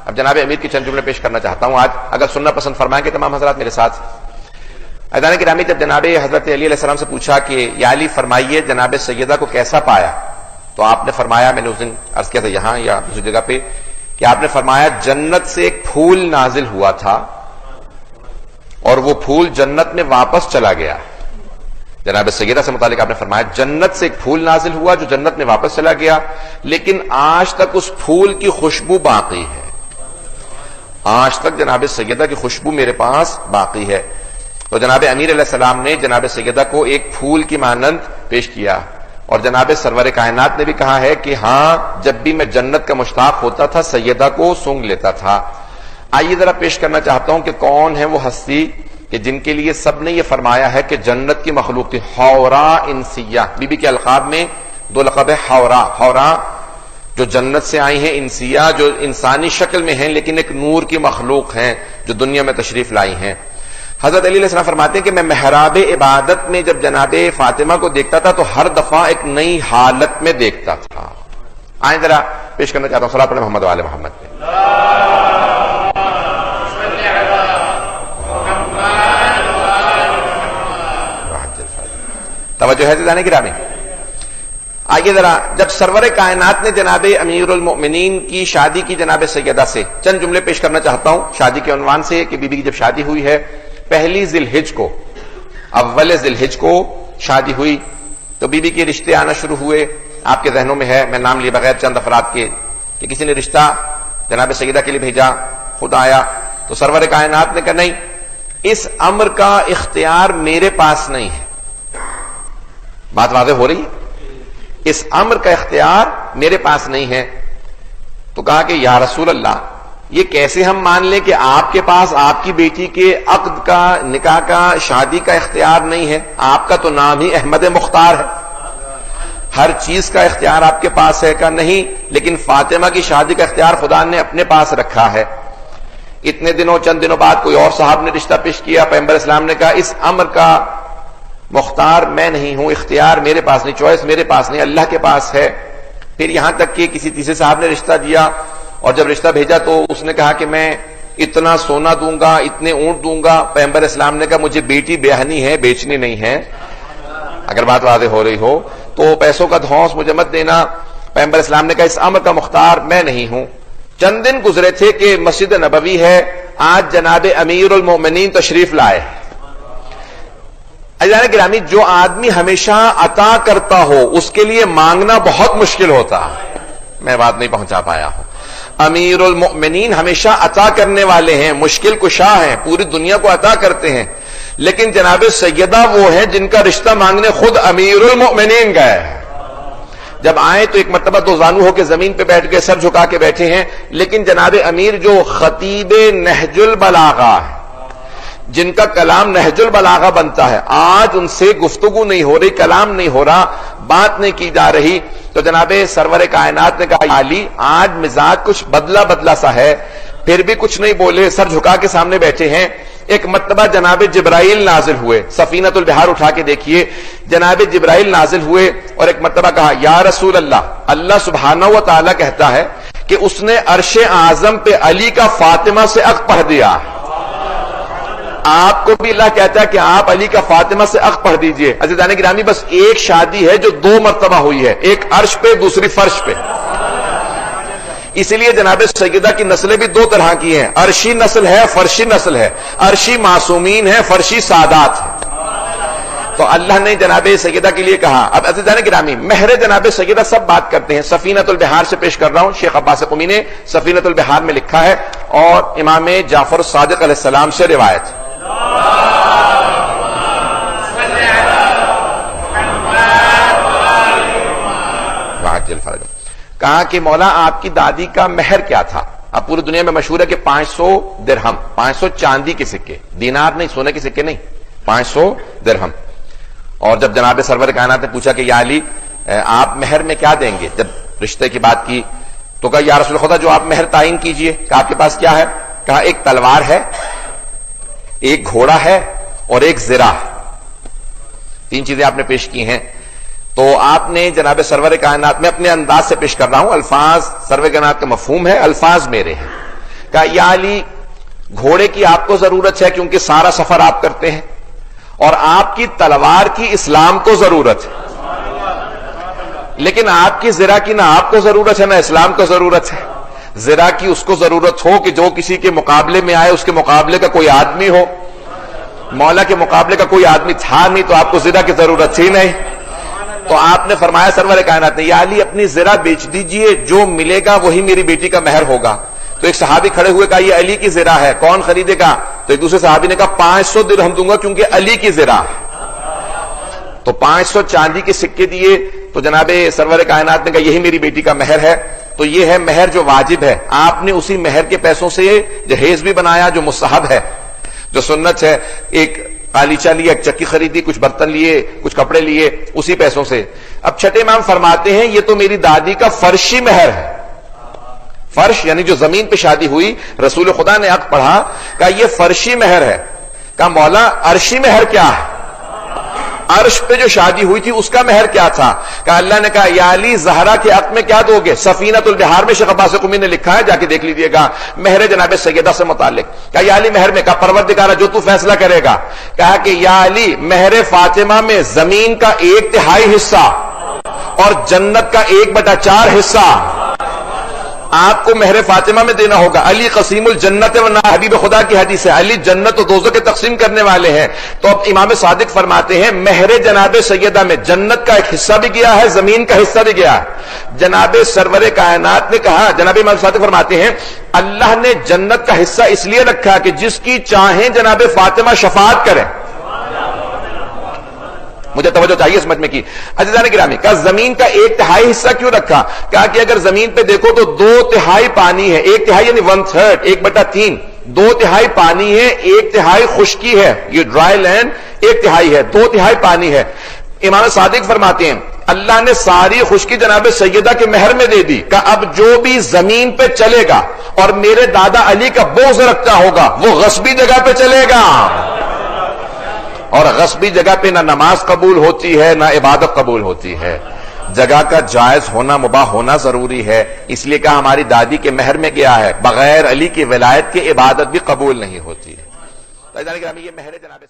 اب جناب امیر کی چند جملے پیش کرنا چاہتا ہوں آج، اگر سننا پسند فرمائیں گے تمام حضرات میرے ساتھ۔ عزیزان گرامی، جب جناب حضرت علی علیہ السلام سے پوچھا کہ یا علی فرمائیے جناب سیدہ کو کیسا پایا، تو آپ نے فرمایا، میں نے اس دن عرض کیا تھا یہاں یا دوسری جگہ پہ، کہ آپ نے فرمایا جنت سے ایک پھول نازل ہوا تھا اور وہ پھول جنت میں واپس چلا گیا۔ جناب سیدہ سے متعلق آپ نے فرمایا جنت سے ایک پھول نازل ہوا جو جنت میں واپس چلا گیا، لیکن آج تک اس پھول کی خوشبو باقی ہے، آج تک جناب سیدہ کی خوشبو میرے پاس باقی ہے۔ تو جناب امیر علیہ السلام نے جناب سیدہ کو ایک پھول کی مانند پیش کیا، اور جناب سرور کائنات نے بھی کہا ہے کہ ہاں جب بھی میں جنت کا مشتاق ہوتا تھا سیدہ کو سونگ لیتا تھا۔ آئیے ذرا پیش کرنا چاہتا ہوں کہ کون ہے وہ ہستی کہ جن کے لیے سب نے یہ فرمایا ہے کہ جنت کی مخلوق تھی، حورا انسیہ۔ بی بی کے القاب میں دو لقب ہے، حورا، حورا جو جنت سے آئی ہیں، انسیہ جو انسانی شکل میں ہیں لیکن ایک نور کی مخلوق ہیں جو دنیا میں تشریف لائی ہیں۔ حضرت علی علیہ السلام فرماتے ہیں کہ میں محراب عبادت میں جب جناب فاطمہ کو دیکھتا تھا تو ہر دفعہ ایک نئی حالت میں دیکھتا تھا۔ آئیں ذرا پیش کرنا چاہتا ہوں صلی اللہ علیہ محمد وآل محمد پہ۔ توجہ ہے جانے گرامی۔ آئیے ذرا، جب سرور کائنات نے جناب امیر المؤمنین کی شادی کی جناب سیدہ سے، چند جملے پیش کرنا چاہتا ہوں شادی کے عنوان سے کہ بی بی کی جب شادی ہوئی ہے پہلی ذی الحج کو، اول ذی الحج کو شادی ہوئی، تو بی بی کے رشتے آنا شروع ہوئے۔ آپ کے ذہنوں میں ہے، میں نام لیے بغیر چند افراد کے، کہ کسی نے رشتہ جناب سیدہ کے لیے بھیجا، خود آیا، تو سرور کائنات نے کہا نہیں، اس امر کا اختیار میرے پاس نہیں ہے۔ بات واضح ہو رہی ہے؟ اس امر کا اختیار میرے پاس نہیں ہے۔ تو کہا کہ یا رسول اللہ، یہ کیسے ہم مان لیں کہ آپ کے پاس آپ کی بیٹی کے عقد کا، نکاح کا، شادی کا اختیار نہیں ہے؟ آپ کا تو نام ہی احمد مختار ہے، ہر چیز کا اختیار آپ کے پاس ہے۔ کا نہیں، لیکن فاطمہ کی شادی کا اختیار خدا نے اپنے پاس رکھا ہے۔ اتنے دنوں، چند دنوں بعد کوئی اور صاحب نے رشتہ پیش کیا، پیغمبر اسلام نے کہا اس امر کا مختار میں نہیں ہوں، اختیار میرے پاس نہیں، چوائس میرے پاس نہیں، اللہ کے پاس ہے۔ پھر یہاں تک کہ کسی تیسرے صاحب نے رشتہ دیا، اور جب رشتہ بھیجا تو اس نے کہا کہ میں اتنا سونا دوں گا، اتنے اونٹ دوں گا۔ پیغمبر اسلام نے کہا مجھے بیٹی بیاہنی ہے، بیچنی نہیں ہے۔ اگر بات واضح ہو رہی ہو تو پیسوں کا دھونس مجھے مت دینا۔ پیغمبر اسلام نے کہا اس امر کا مختار میں نہیں ہوں۔ چند دن گزرے تھے کہ مسجد نبوی ہے، آج جناب امیر المومنین تشریف لائے۔ عزیزان گرامی، جو آدمی ہمیشہ عطا کرتا ہو اس کے لیے مانگنا بہت مشکل ہوتا ہے۔ میں بات نہیں پہنچا پایا ہوں۔ امیر المؤمنین ہمیشہ عطا کرنے والے ہیں، مشکل کشا ہیں، پوری دنیا کو عطا کرتے ہیں، لیکن جناب سیدہ وہ ہیں جن کا رشتہ مانگنے خود امیر المؤمنین گئے ہیں۔ جب آئے تو ایک مرتبہ دو زانو ہو کے زمین پہ بیٹھ کے سر جھکا کے بیٹھے ہیں، لیکن جناب امیر جو خطیب نہج البلاغہ ہے، جن کا کلام نہج البلاغہ بنتا ہے، آج ان سے گفتگو نہیں ہو رہی، کلام نہیں ہو رہا، بات نہیں کی جا رہی، تو جناب سرور کائنات نے کہا علی آج مزاج کچھ بدلا بدلا سا ہے، پھر بھی کچھ نہیں بولے، سر جھکا کے سامنے بیٹھے ہیں۔ ایک مرتبہ جناب جبرائیل نازل ہوئے، سفینۃ البحار اٹھا کے دیکھیے، جناب جبرائیل نازل ہوئے اور ایک مرتبہ کہا یا رسول اللہ، اللہ سبحانہ و تعالی کہتا ہے کہ اس نے عرش اعظم پہ علی کا فاطمہ سے عقد پڑھ دیا۔ آپ کو بھی اللہ کہتا ہے کہ آپ علی کا فاطمہ سے عقد پڑھ دیجئے۔ عزیزان گرامی، بس ایک شادی ہے جو دو مرتبہ ہوئی ہے، ایک عرش پہ دوسری فرش پہ۔ اسی لیے جناب سیدہ کی نسلیں بھی دو طرح کی ہیں، عرشی نسل ہے، فرشی نسل ہے، عرشی معصومین ہے، فرشی سادات ہے۔ تو اللہ نے جناب سیدہ کے لیے کہا۔ اب عزیزان گرامی، مہر جناب سیدہ سب بات کرتے ہیں، سفینۃ البحار سے پیش کر رہا ہوں، شیخ عباس قمی نے سفینۃ البحار میں لکھا ہے اور امام جعفر الصادق علیہ السلام سے روایت ہے۔ کہا کہ مولا آپ کی دادی کا مہر کیا تھا؟ اب پوری دنیا میں مشہور ہے کہ 500 درہم، 500 چاندی کے سکے، دینار نہیں، سونے کے سکے نہیں، 500 درہم۔ اور جب جناب سرور کائنات نے پوچھا کہ یا علی آپ مہر میں کیا دیں گے، جب رشتے کی بات کی تو کہا یا رسول خدا جو آپ مہر تعین کیجئے۔ کہا آپ کے پاس کیا ہے؟ کہا ایک تلوار ہے، ایک گھوڑا ہے اور ایک زرہ، تین چیزیں آپ نے پیش کی ہیں۔ تو آپ نے جناب سرور کائنات میں اپنے انداز سے پیش کر رہا ہوں، الفاظ سرور کائنات کا مفہوم ہے، الفاظ میرے ہیں۔ کہا یا علی گھوڑے کی آپ کو ضرورت ہے کیونکہ سارا سفر آپ کرتے ہیں، اور آپ کی تلوار کی اسلام کو ضرورت ہے، لیکن آپ کی زرہ کی نہ آپ کو ضرورت ہے نہ اسلام کو ضرورت ہے۔ زرہ کی اس کو ضرورت ہو کہ جو کسی کے مقابلے میں آئے اس کے مقابلے کا کوئی آدمی ہو، مولا کے مقابلے کا کوئی آدمی تھا نہیں تو آپ کو زرہ کی ضرورت تھی نہیں، تو آپ نے فرمایا سرور کائنات نے یا علی اپنی زرہ بیچ دیجئے، جو ملے گا وہی میری بیٹی کا مہر ہوگا۔ تو ایک صحابی کھڑے ہوئے کہا یہ علی کی زرہ ہے، کون خریدے گا؟ تو ایک دوسرے صحابی نے کہا 500 درہم دوں گا کیونکہ علی کی زرہ ہے۔ تو 500 چاندی کے سکے دیے، تو جناب سرور کائنات نے کہا یہی میری بیٹی کا مہر ہے۔ تو یہ ہے مہر جو واجب ہے، آپ نے اسی مہر کے پیسوں سے جہیز بھی بنایا جو مستحب ہے، جو سنت ہے، ایک قالیچہ لیا، ایک چکی خریدی، کچھ برتن لیے، کچھ کپڑے لیے اسی پیسوں سے۔ اب چھٹے امام فرماتے ہیں یہ تو میری دادی کا فرشی مہر ہے، فرش یعنی جو زمین پہ شادی ہوئی، رسول خدا نے عقد پڑھا، کہا یہ فرشی مہر ہے۔ کہا مولا عرشی مہر کیا ہے؟ عرش پہ جو شادی ہوئی تھی اس کا مہر کیا تھا؟ کہا اللہ نے کہا یا علی زہرا کے عقد میں کیا دو گے؟ سفینۃ البحار میں شیخ عباس قمی نے لکھا ہے، جا کے دیکھ لیجیے گا، مہر جناب سیدہ سے متعلق۔ کہا یا علی مہر میں؟ کہا پروردگارہ جو تو فیصلہ کرے گا۔ کہا کہ یا علی مہر فاطمہ میں زمین کا 1/3 حصہ اور جنت کا 1/4 حصہ آپ کو مہر فاطمہ میں دینا ہوگا۔ علی قسیم الجنت ورنہ حبیب خدا کی حدیث ہے، علی جنت و دوزخ کے تقسیم کرنے والے ہیں۔ تو اب امام صادق فرماتے ہیں مہر جناب سیدہ میں جنت کا ایک حصہ بھی گیا ہے، زمین کا حصہ بھی گیا ہے۔ جناب سرور کائنات نے کہا، جناب امام صادق فرماتے ہیں اللہ نے جنت کا حصہ اس لیے رکھا کہ جس کی چاہیں جناب فاطمہ شفاعت کریں۔ مجھے توجہ چاہیے اس مجمع کی عزیزان گرامی۔ کہا زمین کا 1/3 حصہ کیوں رکھا؟ کہا کہ اگر زمین پہ دیکھو تو 2/3 پانی ہے، 1/3 یعنی 1/3، 1/3، 2/3 پانی ہے، 1/3 خشکی ہے، یہ ڈرائی لینڈ 1/3 ہے، 2/3 پانی ہے۔ امام صادق فرماتے ہیں اللہ نے ساری خشکی جناب سیدہ کے مہر میں دے دی۔ کہا اب جو بھی زمین پہ چلے گا اور میرے دادا علی کا بغض رکھتا ہوگا وہ غصبی جگہ پہ چلے گا، اور غصبی جگہ پہ نہ نماز قبول ہوتی ہے نہ عبادت قبول ہوتی ہے۔ جگہ کا جائز ہونا، مباح ہونا ضروری ہے، اس لیے کہا ہماری دادی کے مہر میں گیا ہے، بغیر علی کی ولایت کے عبادت بھی قبول نہیں ہوتی ہے۔ یہ مہر جناب